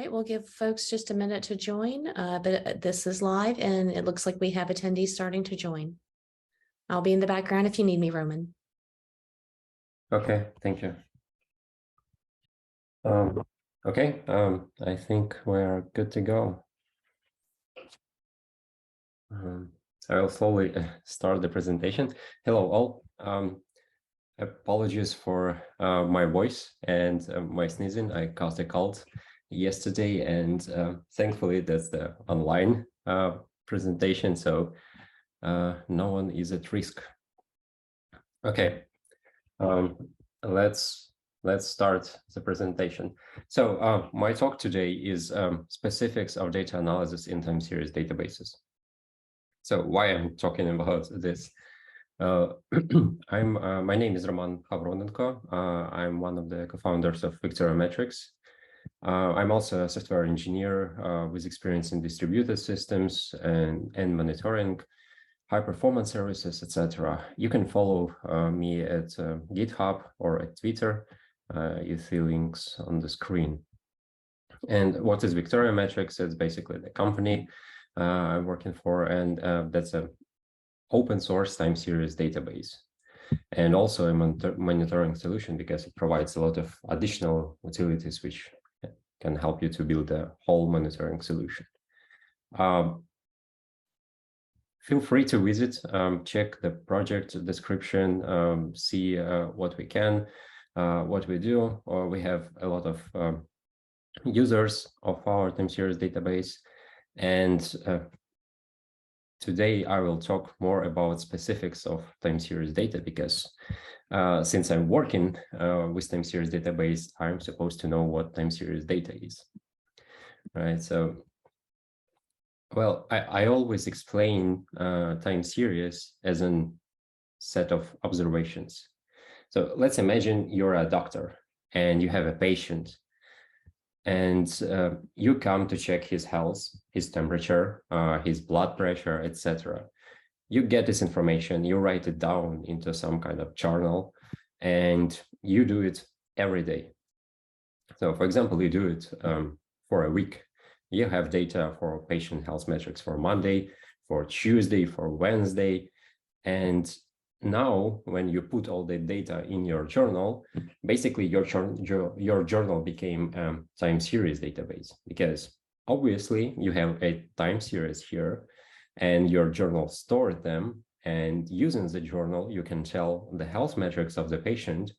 right, we'll give folks just a minute to join, but this is live and it looks like we have attendees starting to join. I'll be in the background if you need me, Roman. Okay, thank you. Okay, I think we're good to go. I will slowly start the presentation. Hello all. Apologies for my voice and my sneezing. I caught a cold yesterday, and thankfully that's the online presentation, so no one is at risk. Okay, let's start the presentation. So my talk today is specifics of data analysis in time series databases. So why I'm talking about this? My name is Roman Khavronenko. I'm one of the co-founders of VictoriaMetrics. I'm also a software engineer with experience in distributed systems and monitoring, high performance services, etc. You can follow me at GitHub or at Twitter. You see links on the screen. And what is VictoriaMetrics? It's basically the company I'm working for, and that's a open source time series database, and also a monitoring solution because it provides a lot of additional utilities which can help you to build a whole monitoring solution. Feel free to visit, check the project description, see what we can, what we do, or we have a lot of users of our time series database. And today I will talk more about specifics of time series data because since I'm working with time series database, I'm supposed to know what time series data is, right? So, well, I always explain time series as a set of observations. So let's imagine you're a doctor and you have a patient, and you come to check his health, his temperature, his blood pressure, etc. You get this information, you write it down into some kind of journal, and you do it every day. So for example, you do it for a week. You have data for patient health metrics for Monday, for Tuesday, for Wednesday. And now when you put all the data in your journal, basically your journal became a time series database, because obviously you have a time series here and your journal stored them, and using the journal you can tell the health metrics of the patient,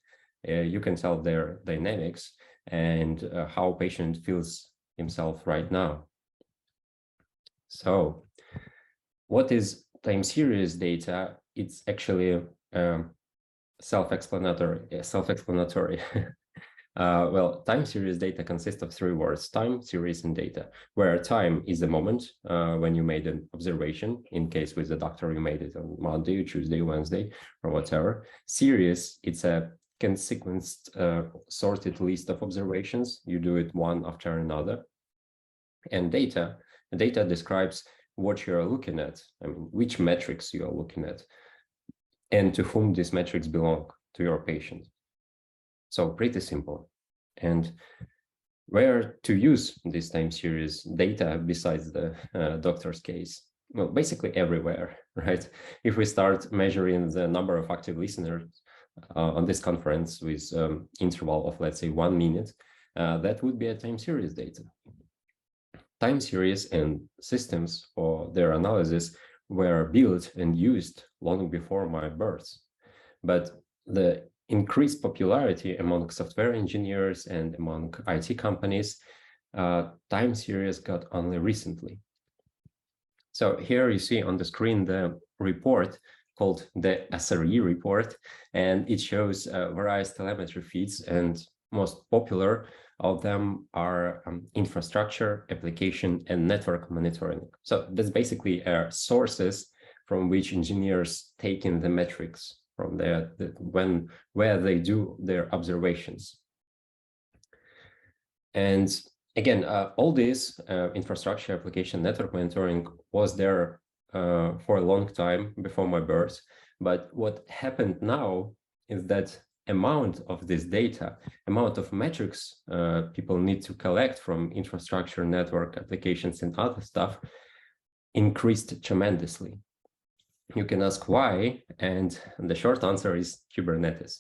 you can tell their dynamics and how patient feels himself right now. So what is time series data? It's actually self-explanatory. Well, time series data consists of three words: time, series, and data, where time is the moment when you made an observation. In case with the doctor, you made it on Monday, Tuesday, Wednesday, or whatever. Series, it's a consequenced, sorted list of observations. You do it one after another. And data describes what you're looking at, I mean, which metrics you're looking at, and to whom these metrics belong to your patient. So pretty simple. And where to use this time series data besides the doctor's case? Well, basically everywhere, right? If we start measuring the number of active listeners on this conference with interval of, let's say, 1 minute, that would be a time series data. Time series and systems for their analysis were built and used long before my birth. But the increased popularity among software engineers and among IT companies, time series got only recently. So here you see on the screen the report called the SRE report, and it shows various telemetry feeds, and most popular of them are infrastructure, application, and network monitoring. So that's basically sources from which engineers take in the metrics from where they do their observations. And again, all this infrastructure, application, network monitoring was there for a long time before my birth. But what happened now is that amount of this data, amount of metrics people need to collect from infrastructure, network, applications, and other stuff increased tremendously. You can ask why, and the short answer is Kubernetes.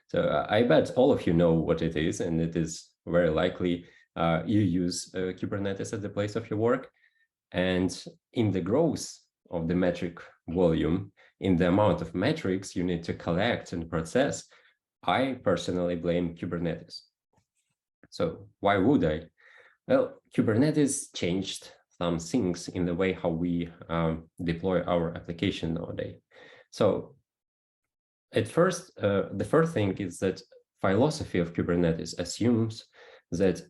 So I bet all of you know what it is, and it is very likely you use Kubernetes at the place of your work. And in the growth of the metric volume, in the amount of metrics you need to collect and process, I personally blame Kubernetes. So why would I? Well, Kubernetes changed some things in the way how we deploy our application nowadays. So at first, the first thing is that philosophy of Kubernetes assumes that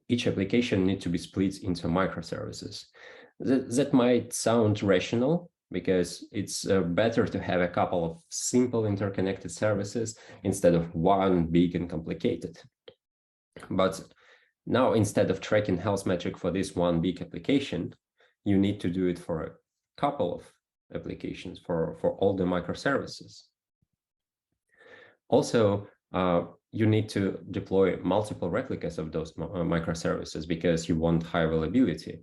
each application needs to be split into microservices. That might sound rational because it's better to have a couple of simple interconnected services instead of one big and complicated. But now, instead of tracking health metric for this one big application, you need to do it for a couple of applications for all the microservices. Also, you need to deploy multiple replicas of those microservices because you want high availability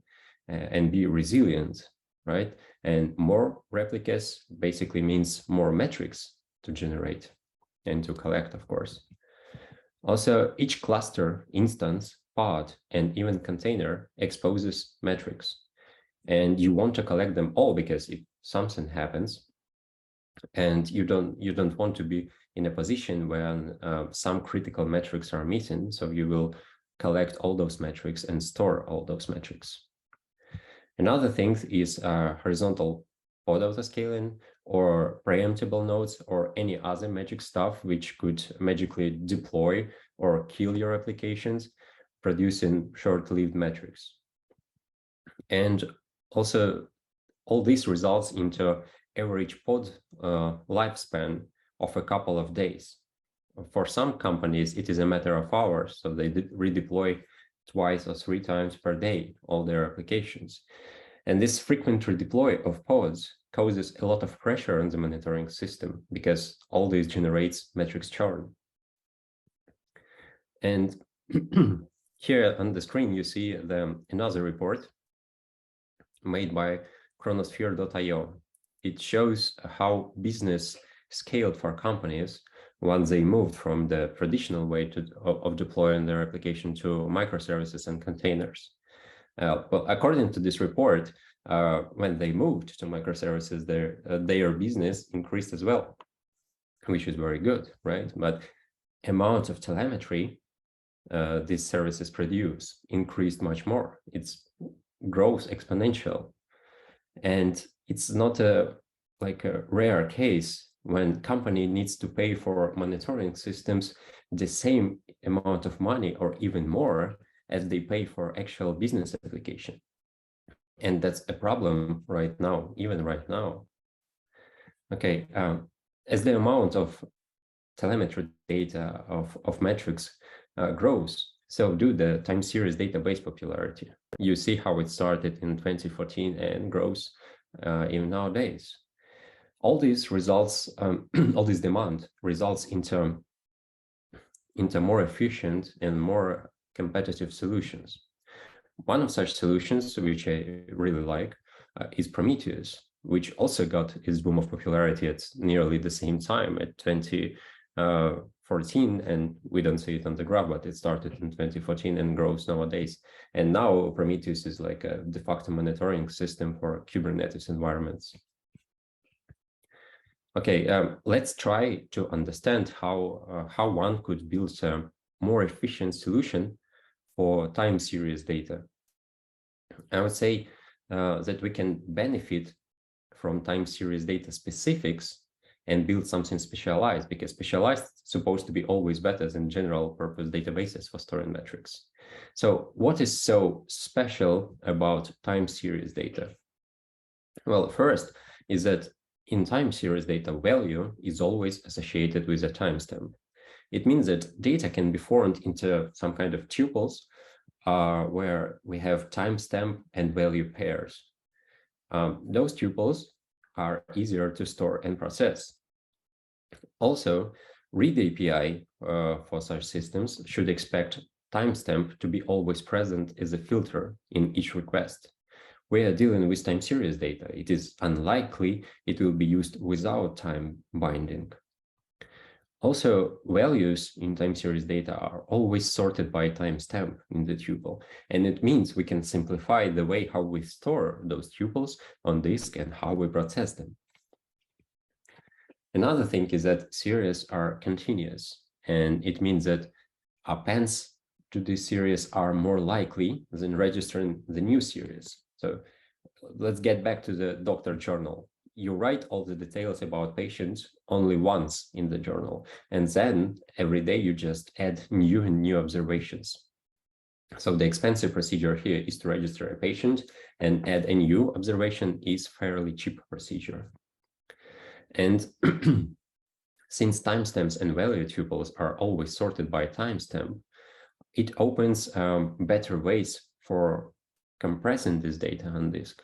and be resilient, right? And more replicas basically means more metrics to generate and to collect, of course. Also, each cluster, instance, pod, and even container exposes metrics. And you want to collect them all because if something happens and you don't want to be in a position when some critical metrics are missing, so you will collect all those metrics and store all those metrics. Another thing is horizontal pod autoscaling or preemptible nodes or any other magic stuff which could magically deploy or kill your applications, producing short-lived metrics. And also, all this results into average pod lifespan of a couple of days. For some companies, it is a matter of hours, so they redeploy twice or 3 times per day all their applications. And this frequent redeploy of pods causes a lot of pressure on the monitoring system because all this generates metrics churn. And here on the screen, you see another report made by chronosphere.io. It shows how business scaled for companies once they moved from the traditional way of deploying their application to microservices and containers. Well, according to this report, when they moved to microservices, their business increased as well, which is very good, right? But amount of telemetry these services produce increased much more. It's grows exponential, and it's not a rare case when company needs to pay for monitoring systems the same amount of money or even more as they pay for actual business application. And that's a problem right now, even right now. Okay, as the amount of telemetry data of metrics grows, so do the time series database popularity. You see how it started in 2014 and grows even nowadays. All these results, all this demand results into more efficient and more competitive solutions. One of such solutions, which I really like, is Prometheus, which also got its boom of popularity at nearly the same time at 2014, and we don't see it on the graph, but it started in 2014 and grows nowadays. And now Prometheus is like a de facto monitoring system for Kubernetes environments. Okay, let's try to understand how one could build a more efficient solution for time series data. I would say that we can benefit from time series data specifics and build something specialized, because specialized is supposed to be always better than general purpose databases for storing metrics. So what is so special about time series data? Well, first is that in time series data, value is always associated with a timestamp. It means that data can be formed into some kind of tuples where we have timestamp and value pairs. Those tuples are easier to store and process. Also, Read API for such systems should expect timestamp to be always present as a filter in each request. We are dealing with time series data. It is unlikely it will be used without time binding. Also, values in time series data are always sorted by timestamp in the tuple, and it means we can simplify the way how we store those tuples on disk and how we process them. Another thing is that series are continuous, and it means that appends to this series are more likely than registering the new series. So let's get back to the doctor journal. You write all the details about patients only once in the journal, and then every day you just add new and new observations. So the expensive procedure here is to register a patient, and add a new observation is fairly cheap procedure. And since timestamps and value tuples are always sorted by timestamp, it opens better ways for compressing this data on disk.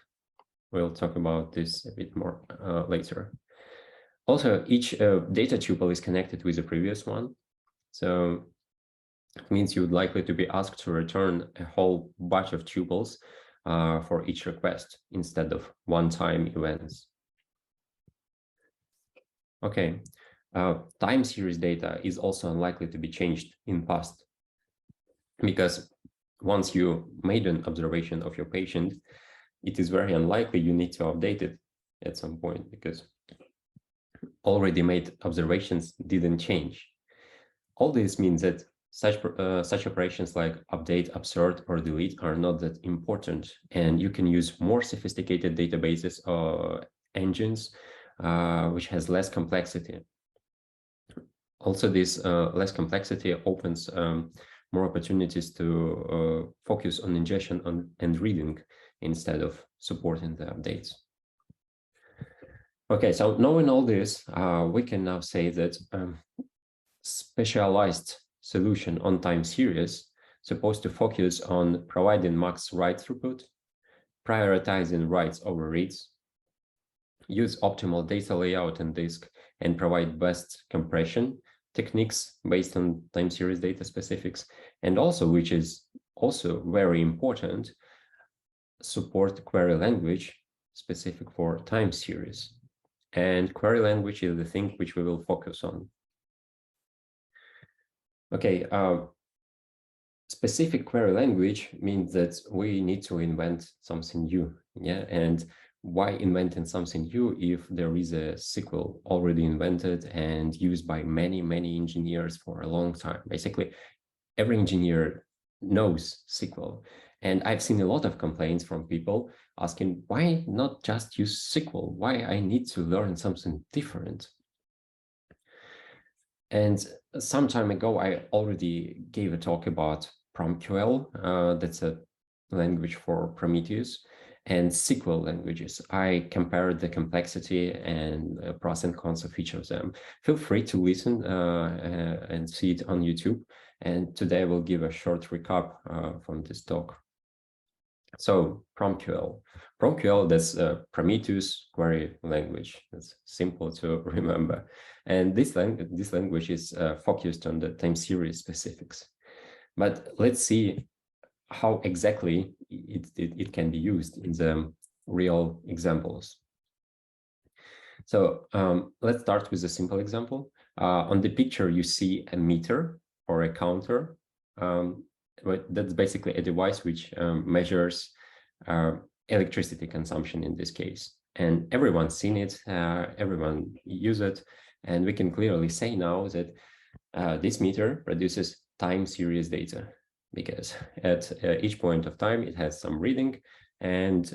We'll talk about this a bit more later. Also, each data tuple is connected with the previous one. So it means you would likely to be asked to return a whole batch of tuples for each request instead of one-time events. Okay, time series data is also unlikely to be changed in past, because once you made an observation of your patient, it is very unlikely you need to update it at some point, because already made observations didn't change. All this means that such operations like update, absort, or delete are not that important, and you can use more sophisticated databases or engines which has less complexity. Also, this less complexity opens more opportunities to focus on ingestion and reading instead of supporting the updates. Okay, so knowing all this, we can now say that specialized solution on time series supposed to focus on providing max write throughput, prioritizing writes over reads, use optimal data layout and disk, and provide best compression techniques based on time series data specifics, and also, which is also very important, support query language specific for time series. And query language is the thing which we will focus on. Okay, specific query language means that we need to invent something new, yeah? And why inventing something new if there is a SQL already invented and used by many, many engineers for a long time? Basically, every engineer knows SQL. And I've seen a lot of complaints from people asking, why not just use SQL? Why I need to learn something different? And some time ago, I already gave a talk about PromQL. That's a language for Prometheus, and SQL languages. I compared the complexity and pros and cons of each of them. Feel free to listen and see it on YouTube. And today I will give a short recap from this talk. So PromQL. PromQL, that's Prometheus query language. It's simple to remember. And this language is focused on the time series specifics. But let's see how exactly it can be used in the real examples. So let's start with a simple example. On the picture, you see a meter or a counter. That's basically a device which measures electricity consumption in this case. And everyone's seen it, everyone uses it. And we can clearly say now that this meter produces time series data, because at each point of time, it has some reading, and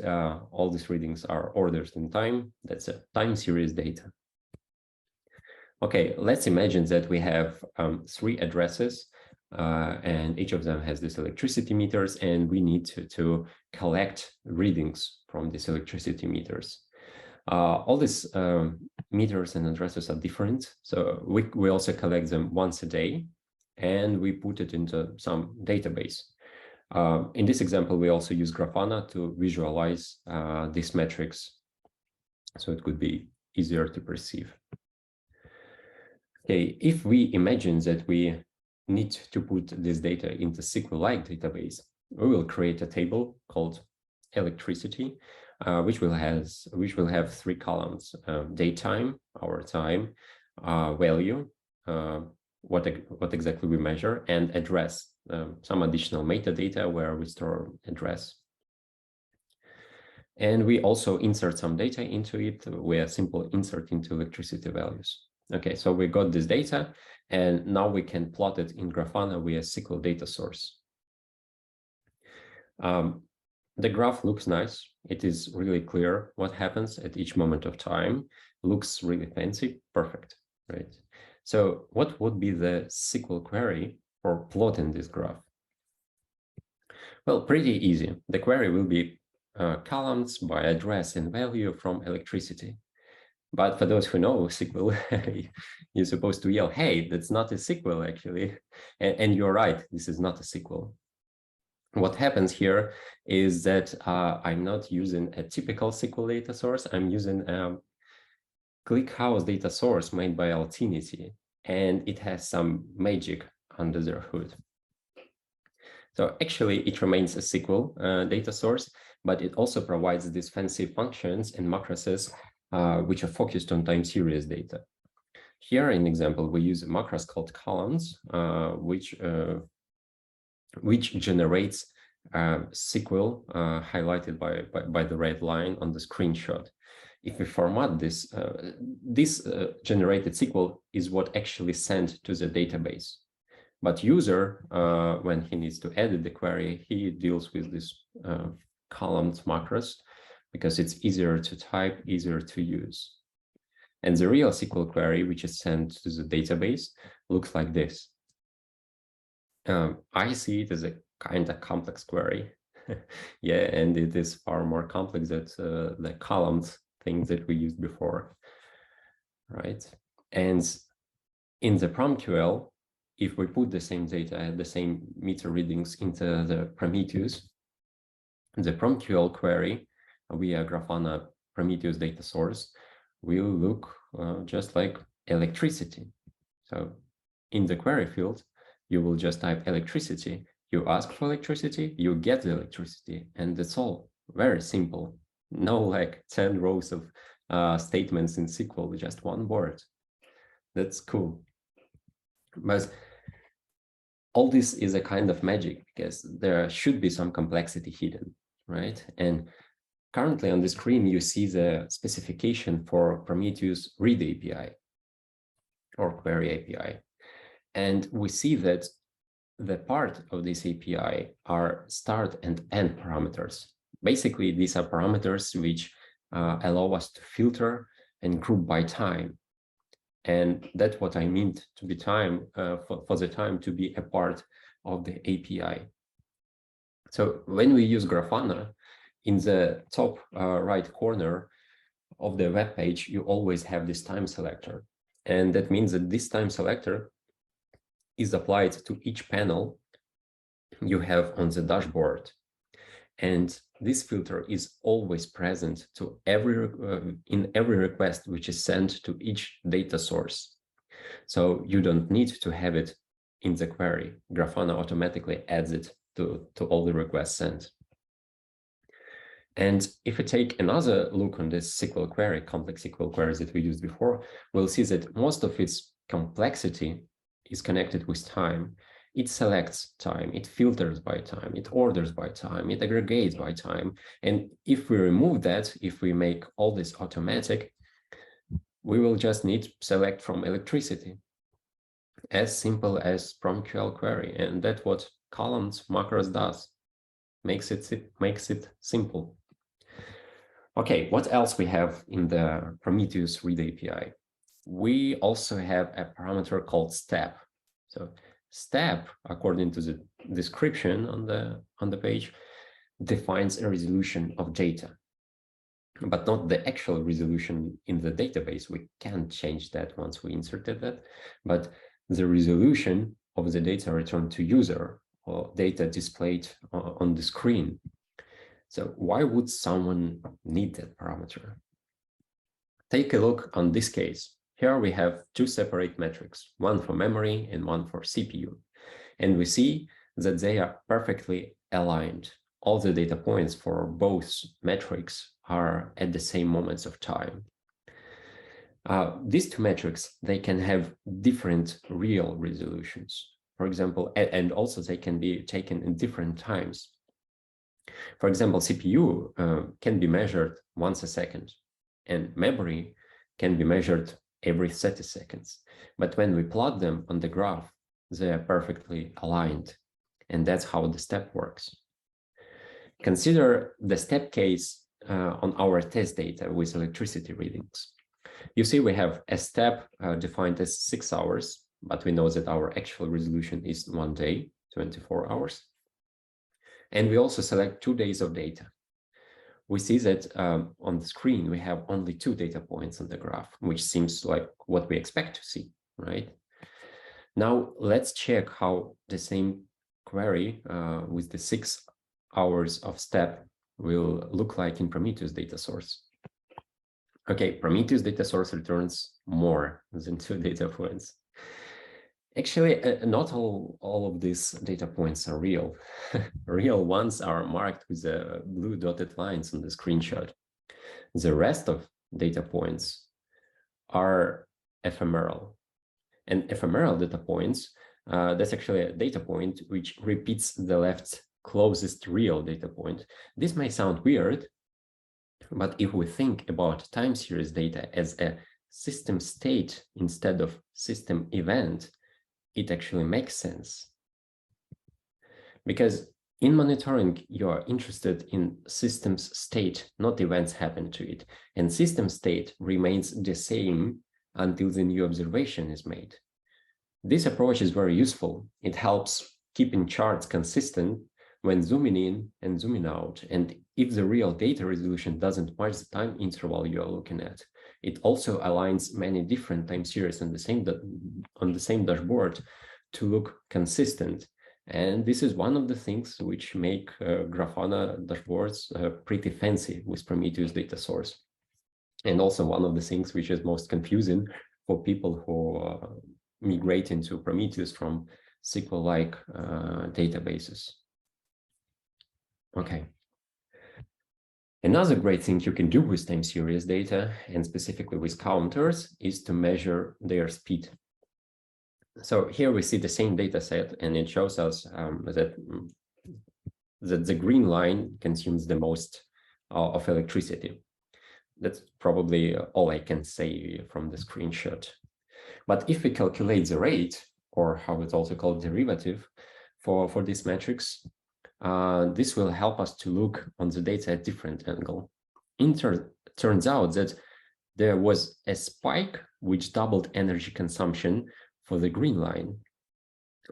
all these readings are ordered in time. That's a time series data. Okay, let's imagine that we have 3 addresses, and each of them has these electricity meters, and we need to collect readings from these electricity meters. All these meters and addresses are different, so we also collect them once a day, and we put it into some database. In this example, we also use Grafana to visualize these metrics, so it could be easier to perceive. Okay, if we imagine that we need to put this data into SQL-like database, we will create a table called electricity, which will have 3 columns: datetime, our time, value, what exactly we measure, and address, some additional metadata where we store address. And we also insert some data into it with a simple insert into electricity values. Okay, so we got this data, and now we can plot it in Grafana with a SQL data source. The graph looks nice. It is really clear what happens at each moment of time. Looks really fancy, perfect, right? So what would be the SQL query for plotting this graph? Well, pretty easy. The query will be columns by address and value from electricity. But for those who know SQL, you're supposed to yell, hey, that's not a SQL actually. And you're right, this is not a SQL. What happens here is that I'm not using a typical SQL data source. I'm using a ClickHouse data source made by Altinity, and it has some magic under the hood. So actually, it remains a SQL data source, but it also provides these fancy functions and macros which are focused on time series data. Here, in example, we use a macros called columns, which generates SQL highlighted by the red line on the screenshot. If we format this, this generated SQL is what actually sent to the database. But user, when he needs to edit the query, he deals with this columns macros because it's easier to type, easier to use. And the real SQL query, which is sent to the database, looks like this. I see it as a kind of complex query. Yeah, and it is far more complex than the columns things that we used before, right? And in the PromQL, if we put the same data, the same meter readings into the Prometheus, the PromQL query via Grafana Prometheus data source will look just like electricity. So in the query field, you will just type electricity, you ask for electricity, you get the electricity, and that's all. Very simple. No like 10 rows of statements in SQL, just one word. That's cool. But all this is a kind of magic because there should be some complexity hidden, right? And currently on the screen, you see the specification for Prometheus read API or query API. And we see that the part of this API are start and end parameters. Basically, these are parameters which allow us to filter and group by time. And that's what I mean to be time, for the time to be a part of the API. So when we use Grafana, in the top right corner of the web page, you always have this time selector. And that means that this time selector is applied to each panel you have on the dashboard. And this filter is always present to in every request which is sent to each data source. So you don't need to have it in the query. Grafana automatically adds it to all the requests sent. And if we take another look on this SQL query, complex SQL queries that we used before, we'll see that most of its complexity is connected with time. It selects time, it filters by time, it orders by time, it aggregates by time. And if we remove that, if we make all this automatic, we will just need to select from electricity. As simple as PromQL query. And that's what columns macros does. Makes it simple. Okay, what else we have in the Prometheus read API? We also have a parameter called step. So step, according to the description on the page, defines a resolution of data, but not the actual resolution in the database. We can't change that once we inserted that, but the resolution of the data returned to user or data displayed on the screen. So why would someone need that parameter? Take a look on this case. Here we have two separate metrics, one for memory and one for CPU. And we see that they are perfectly aligned. All the data points for both metrics are at the same moments of time. These two metrics, they can have different real resolutions. For example, and also they can be taken in different times. For example, CPU can be measured once a second, and memory can be measured every 30 seconds. But when we plot them on the graph, they are perfectly aligned. And that's how the step works. Consider the step case on our test data with electricity readings. You see, we have a step defined as 6 hours, but we know that our actual resolution is 1 day, 24 hours. And we also select 2 days of data. We see that on the screen, we have only 2 data points on the graph, which seems like what we expect to see, right? Now, let's check how the same query with the 6 hours of step will look like in Prometheus data source. Okay, Prometheus data source returns more than 2 data points. Actually, not all of these data points are real. Real ones are marked with the blue dotted lines on the screenshot. The rest of data points are ephemeral. And ephemeral data points, that's actually a data point which repeats the left's closest real data point. This may sound weird, but if we think about time series data as a system state instead of system event, it actually makes sense. Because in monitoring, you are interested in system's state, not events happen to it. And system state remains the same until the new observation is made. This approach is very useful. It helps keeping charts consistent when zooming in and zooming out. And if the real data resolution doesn't match the time interval you are looking at, it also aligns many different time series on the same dashboard to look consistent. And this is one of the things which make Grafana dashboards pretty fancy with Prometheus data source. And also one of the things which is most confusing for people who migrate into Prometheus from SQL-like databases. Okay. Another great thing you can do with time series data, and specifically with counters, is to measure their speed. So here we see the same data set, and it shows us that the green line consumes the most of electricity. That's probably all I can say from the screenshot. But if we calculate the rate, or how it's also called derivative, for these metrics, this will help us to look on the data at a different angle. Turns out that there was a spike which doubled energy consumption for the green line.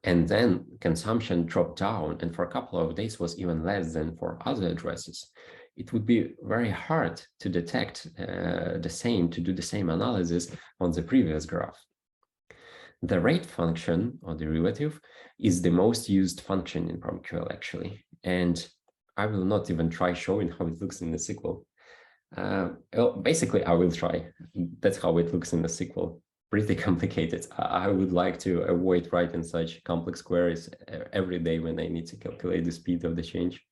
And then consumption dropped down, and for a couple of days was even less than for other addresses. It would be very hard to detect to do the same analysis on the previous graph. The rate function or derivative is the most used function in PromQL actually, and I will not even try showing how it looks in the SQL. Well, basically, I will try. That's how it looks in the SQL. Pretty complicated. I would like to avoid writing such complex queries every day when I need to calculate the speed of the change.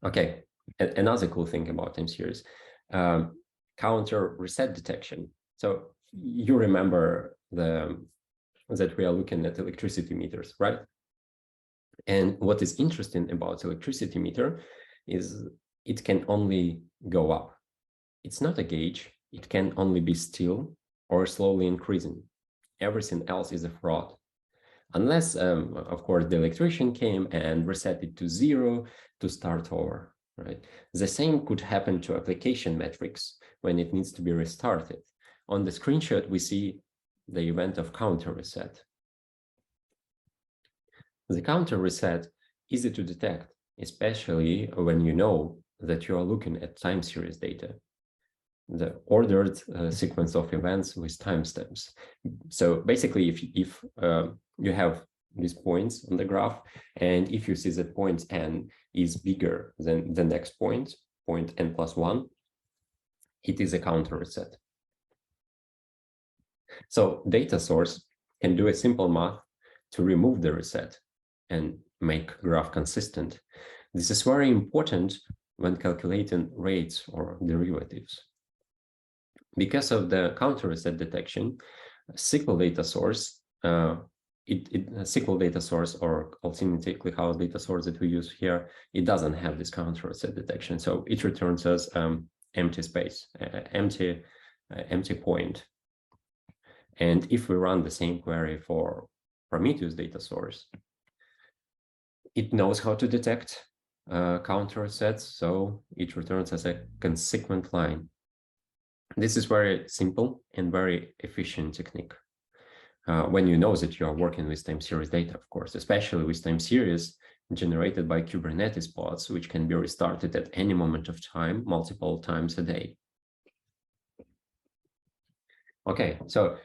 Okay, another cool thing about time series, counter reset detection. So you remember that we are looking at electricity meters, right? And what is interesting about electricity meter is it can only go up. It's not a gauge. It can only be still or slowly increasing. Everything else is a fraud. Unless, of course, the electrician came and reset it to 0 to start over, right? The same could happen to application metrics when it needs to be restarted. On the screenshot, we see the event of counter reset. The counter reset is easy to detect, especially when you know that you are looking at time series data, the ordered sequence of events with timestamps. So basically, if you have these points on the graph, and if you see that point n is bigger than the next point n+1, it is a counter reset. So data source can do a simple math to remove the reset and make graph consistent. This is very important when calculating rates or derivatives. Because of the counter reset detection, SQL data source, SQL data source or Altinity ClickHouse data source that we use here, it doesn't have this counter reset detection. So it returns us empty space, empty point. And if we run the same query for Prometheus data source, it knows how to detect counter resets, so it returns as a consequent line. This is very simple and very efficient technique. When you know that you are working with time series data, of course, especially with time series generated by Kubernetes pods, which can be restarted at any moment of time, multiple times a day. Okay, so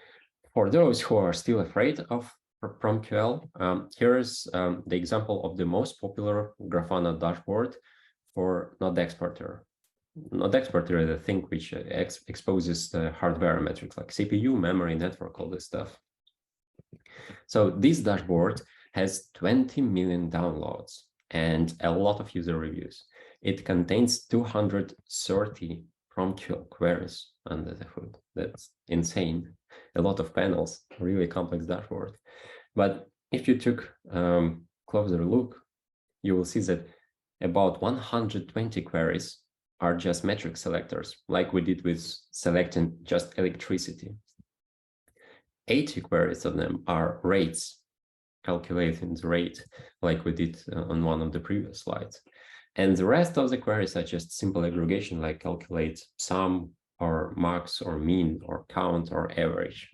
for those who are still afraid of PromQL, here's the example of the most popular Grafana dashboard for Node Exporter. Node Exporter is a thing which exposes the hardware metrics like CPU, memory, network, all this stuff. So this dashboard has 20 million downloads and a lot of user reviews. It contains 230 PromQL queries under the hood. That's insane. A lot of panels, really complex dashboard. But if you took closer look, you will see that about 120 queries are just metric selectors, like we did with selecting just electricity. 80 queries of them are rates, calculating the rate, like we did on one of the previous slides. And the rest of the queries are just simple aggregation, like calculate sum or max or mean or count or average.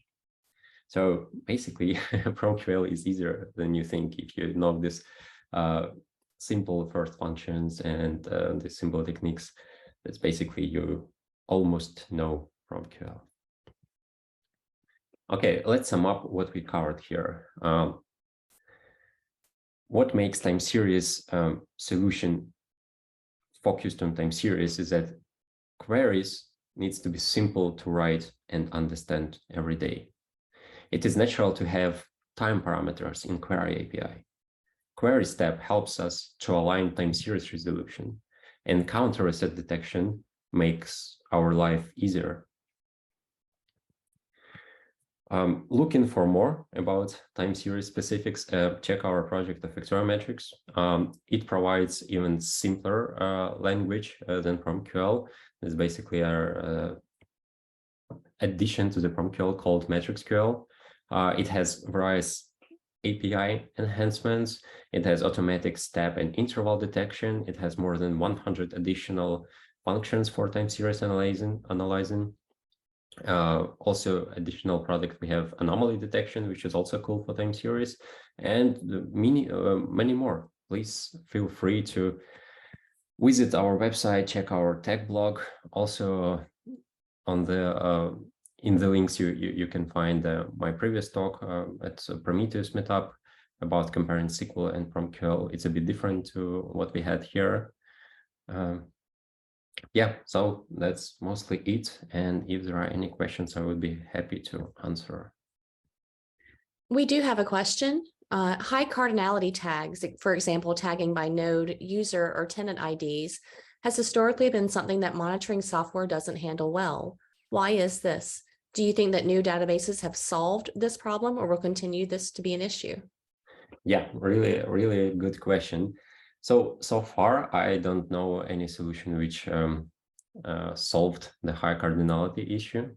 So basically, PromQL is easier than you think if you know this simple first functions and the simple techniques. That's basically you almost know PromQL. Okay, let's sum up what we covered here. What makes time series solution focused on time series is that queries needs to be simple to write and understand every day. It is natural to have time parameters in query API. Query step helps us to align time series resolution, and counter reset detection makes our life easier. Looking for more about time series specifics, check our project of VictoriaMetrics. It provides even simpler language than PromQL. It's basically our addition to the PromQL called MetricsQL. It has various API enhancements. It has automatic step and interval detection. It has more than 100 additional functions for time series analyzing. Also additional product, we have anomaly detection, which is also cool for time series, and many more. Please feel free to visit our website, check our tech blog. Also on the in the links you can find my previous talk at Prometheus meetup about comparing SQL and PromQL. It's a bit different to what we had here. Yeah, so that's mostly it. And if there are any questions, I would be happy to answer. We do have a question. High cardinality tags, for example, tagging by node, user, or tenant IDs, has historically been something that monitoring software doesn't handle well. Why is this? Do you think that new databases have solved this problem or will continue this to be an issue? Yeah, really good question. So far, I don't know any solution which solved the high cardinality issue.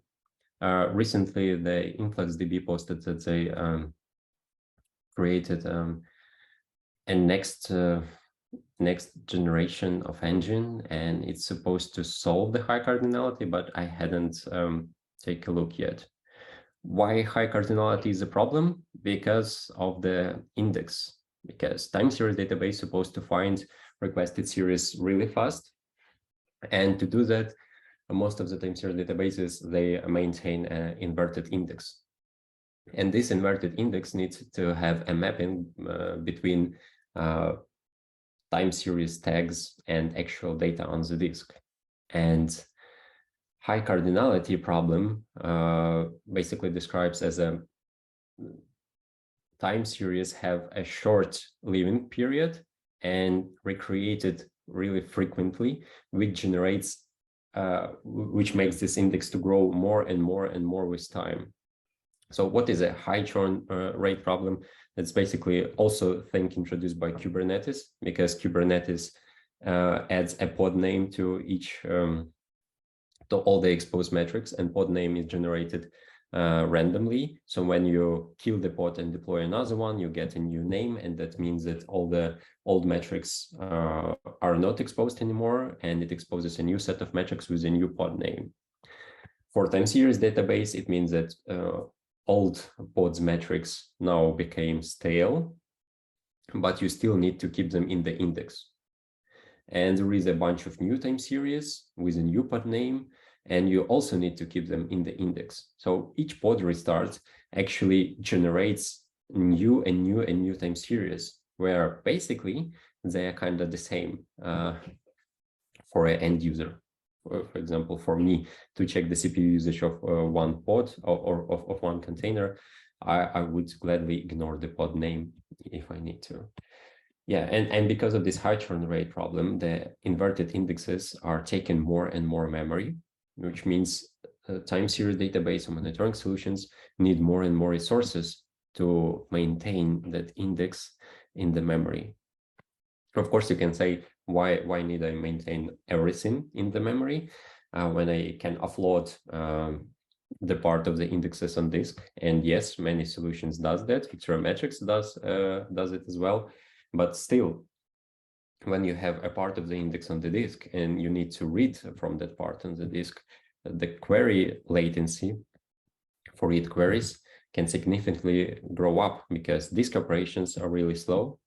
Recently, the InfluxDB posted that they created a next generation of engine, and it's supposed to solve the high cardinality, but I hadn't take a look yet. Why high cardinality is a problem? Because of the index. Because time series database is supposed to find requested series really fast, and to do that, most of the time series databases, they maintain an inverted index. And this inverted index needs to have a mapping between time series tags and actual data on the disk. And high cardinality problem basically describes as a time series have a short living period and recreated really frequently, which generates, which makes this index to grow more and more and more with time. So what is a high churn rate problem? That's basically also a thing introduced by Kubernetes, because Kubernetes adds a pod name to each, to all the exposed metrics, and pod name is generated randomly. So when you kill the pod and deploy another one, you get a new name, and that means that all the old metrics are not exposed anymore, and it exposes a new set of metrics with a new pod name. For time series database, it means that old pods metrics now became stale, but you still need to keep them in the index. And there is a bunch of new time series with a new pod name, and you also need to keep them in the index. So each pod restart actually generates new and new and new time series, where basically they are kind of the same for an end user. For example, for me to check the CPU usage of one pod or of one container, I would gladly ignore the pod name if I need to. Yeah, and because of this high churn rate problem, the inverted indexes are taking more and more memory, which means time series database or monitoring solutions need more and more resources to maintain that index in the memory. Of course, you can say, why need I maintain everything in the memory when I can offload the part of the indexes on disk? And yes, many solutions does that. VictoriaMetrics does it as well. But still, when you have a part of the index on the disk and you need to read from that part on the disk, the query latency for read queries can significantly grow up, because disk operations are really slow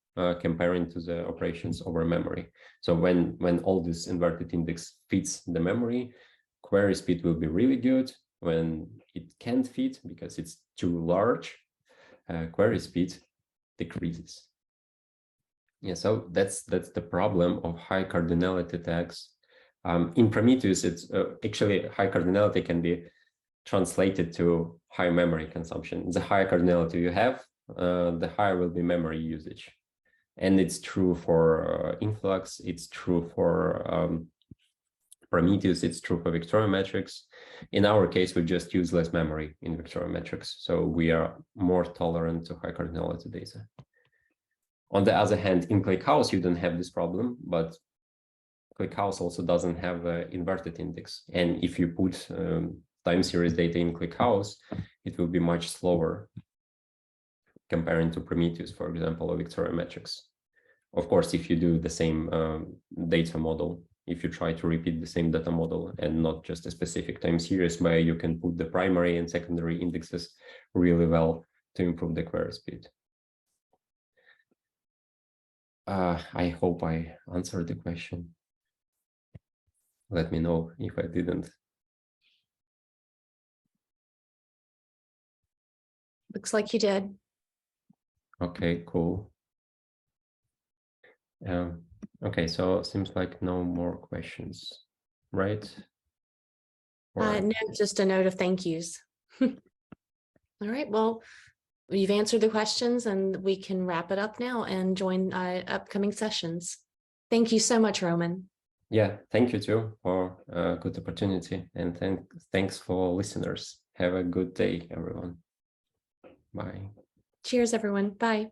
comparing to the operations over memory. So when all this inverted index fits the memory, query speed will be really good. When it can't fit because it's too large, query speed decreases. Yeah, so that's the problem of high cardinality tags. In Prometheus, it's actually high cardinality can be translated to high memory consumption. The higher cardinality you have, the higher will be memory usage. And it's true for Influx, it's true for Prometheus, it's true for VictoriaMetrics. In our case, we just use less memory in VictoriaMetrics, so we are more tolerant to high cardinality data. On the other hand, in ClickHouse, you don't have this problem, but ClickHouse also doesn't have an inverted index. And if you put time series data in ClickHouse, it will be much slower comparing to Prometheus, for example, or VictoriaMetrics. Of course, if you do the same data model, if you try to repeat the same data model and not just a specific time series where you can put the primary and secondary indexes really well to improve the query speed. I hope I answered the question. Let me know if I didn't. Looks like you did. Okay, cool. Okay, so seems like no more questions, right? No, just a note of thank yous. All right, well, you've answered the questions and we can wrap it up now and join upcoming sessions. Thank you so much, Roman. Yeah, thank you too for a good opportunity, and thanks for listeners. Have a good day, everyone. Bye. Cheers, everyone. Bye.